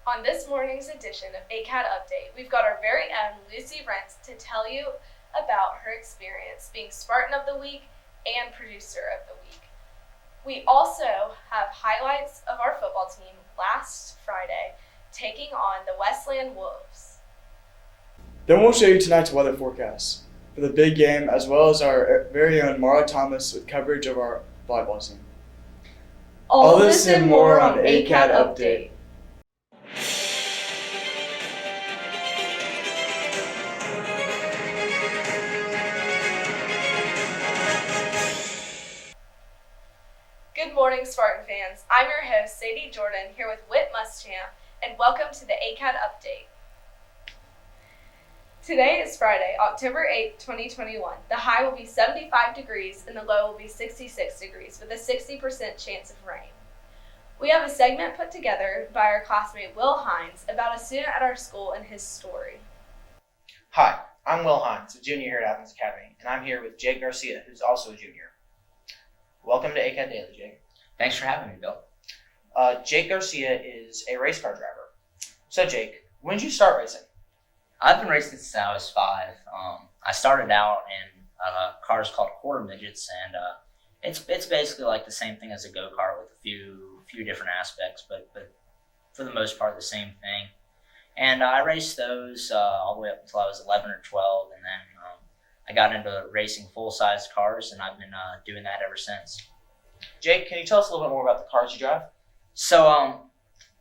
On this morning's edition of ACAD Update, we've got our very own Lucy Rentz to tell you about her experience being Spartan of the Week and Producer of the Week. We also have highlights of our football team last Friday taking on the Westland Wolves. Then we'll show you tonight's weather forecast for the big game, as well as our very own Mara Thomas with coverage of our volleyball team. All this and more on ACAD Update. Good morning, Spartan fans. I'm your host, Sadie Jordan, here with Whit Muschamp, and welcome to the ACAD Update. Today is Friday, October 8th, 2021. The high will be 75 degrees and the low will be 66 degrees with a 60% chance of rain. We have a segment put together by our classmate Will Hines about a student at our school and his story. Hi, I'm Will Hines, a junior here at Athens Academy, and I'm here with Jake Garcia, who's also a junior. Welcome to ACAD Daily, Jake. Thanks for having me, Bill. Jake Garcia is a race car driver. So Jake, when did you start racing? I've been racing since I was 5. I started out in cars called quarter midgets, and it's basically like the same thing as a go-kart with a few different aspects, but for the most part the same thing. And I raced those all the way up until I was 11 or 12, and then I got into racing full-size cars, and I've been doing that ever since. Jake, can you tell us a little bit more about the cars you drive? So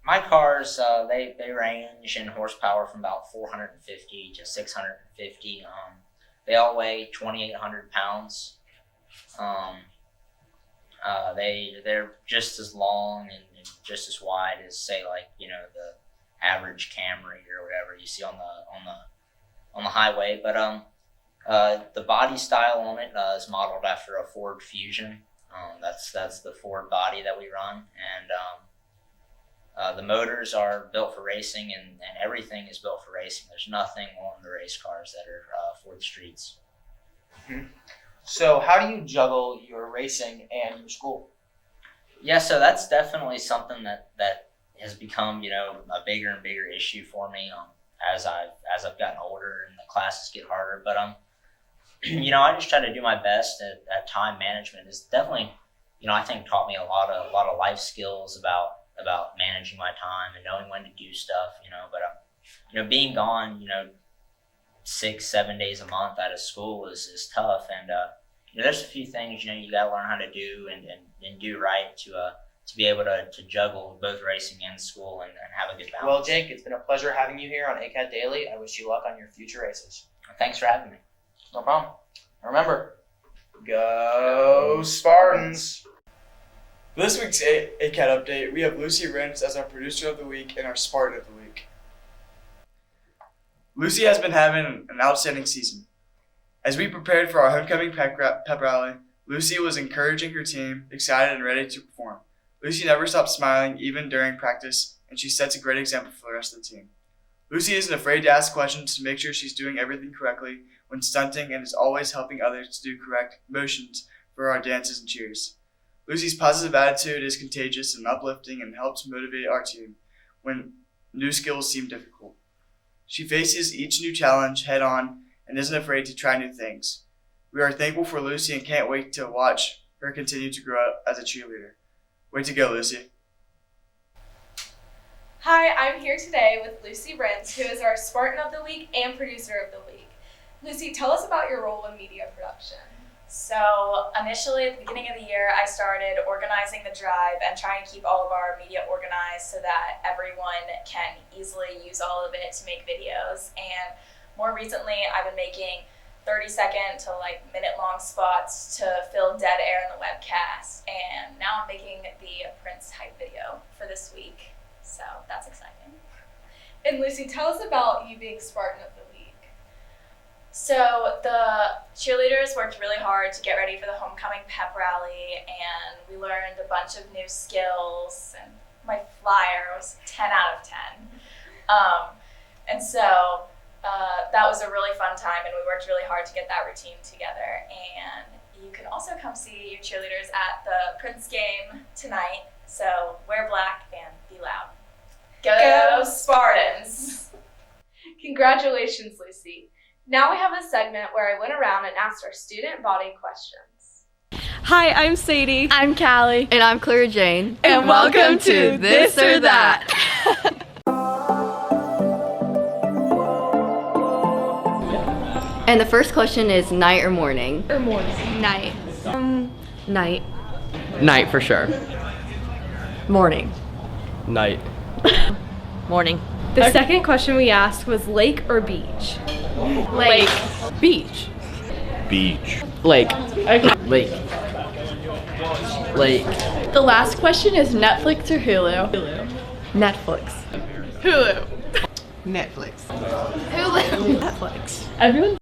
my cars, they range in horsepower from about 450 to 650. They all weigh 2,800 pounds. They're just as long and just as wide as, say, like, the average Camry or whatever you see on the highway. But the body style on it is modeled after a Ford Fusion. That's the Ford body that we run, and the motors are built for racing, and everything is built for racing. There's nothing on the race cars that are for the streets. Mm-hmm. So how do you juggle your racing and your school? Yeah, so that's definitely something that has become, a bigger and bigger issue for me as I've gotten older and the classes get harder. But I just try to do my best at time management. It's definitely, I think taught me a lot of life skills about managing my time and knowing when to do stuff, But being gone, 6-7 days a month out of school is tough, and there's a few things you got to learn how to do and do right to be able to juggle both racing and school and have a good balance. Well, Jake, it's been a pleasure having you here on ACAD Daily. I wish you luck on your future races. Thanks for having me. No problem. Remember, go Spartans! For this week's ACAD Update, we have Lucy Rentz as our Producer of the Week and our Spartan of the Week. Lucy has been having an outstanding season. As we prepared for our homecoming pep rally, Lucy was encouraging her team, excited and ready to perform. Lucy never stopped smiling, even during practice, and she sets a great example for the rest of the team. Lucy isn't afraid to ask questions to make sure she's doing everything correctly when stunting, and is always helping others to do correct motions for our dances and cheers. Lucy's positive attitude is contagious and uplifting and helps motivate our team when new skills seem difficult. She faces each new challenge head on and isn't afraid to try new things. We are thankful for Lucy and can't wait to watch her continue to grow up as a cheerleader. Way to go, Lucy. Hi, I'm here today with Lucy Rentz, who is our Spartan of the Week and Producer of the Week. Lucy, tell us about your role in media production. So initially at the beginning of the year, I started organizing the drive and trying to keep all of our media organized so that everyone can easily use all of it to make videos. And more recently, I've been making 30-second to minute-long spots to fill dead air in the webcast. And now I'm making the Prince hype video for this week. So that's exciting. And Lucy, tell us about you being Spartan of the Week. So the cheerleaders worked really hard to get ready for the homecoming pep rally, and we learned a bunch of new skills, and my flyer was 10 out of 10. And so that was a really fun time, and we worked really hard to get that routine together. And you can also come see your cheerleaders at the Prince game tonight, so wear black and be loud. Go Congratulations, Lucy. Now we have a segment where I went around and asked our student body questions. Hi, I'm Sadie. I'm Callie. And I'm Clara Jane. And welcome to This or That. And the first question is night or morning? Night. Night. Night for sure. Morning. Night. Morning. The second question we asked was lake or beach? Lake. Beach. Beach. Lake. Okay. Lake. Lake. The last question is Netflix or Hulu? Netflix. Hulu. Netflix. Hulu. Netflix. Everyone.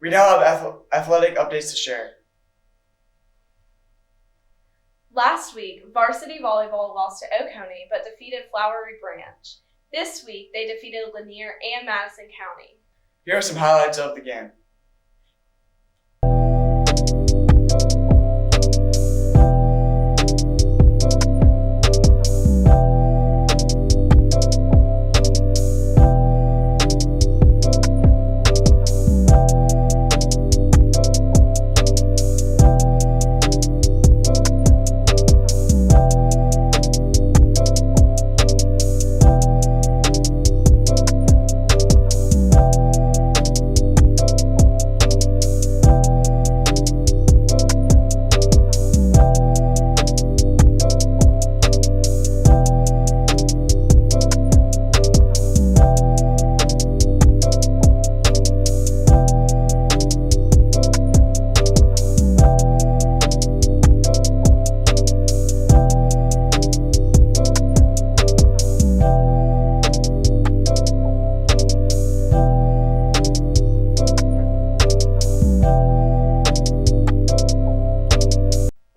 We now have athletic updates to share. Last week, varsity volleyball lost to Oconee but defeated Flowery Branch. This week, they defeated Lanier and Madison County. Here are some highlights of the game.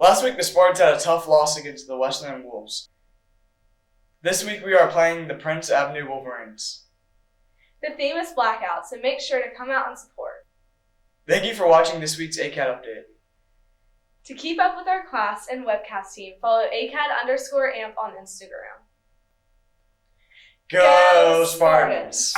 Last week, the Spartans had a tough loss against the Westland Wolves. This week, we are playing the Prince Avenue Wolverines. The theme is blackout, so make sure to come out and support. Thank you for watching this week's ACAD update. To keep up with our class and webcast team, follow ACAD_AMP on Instagram. Go Spartans!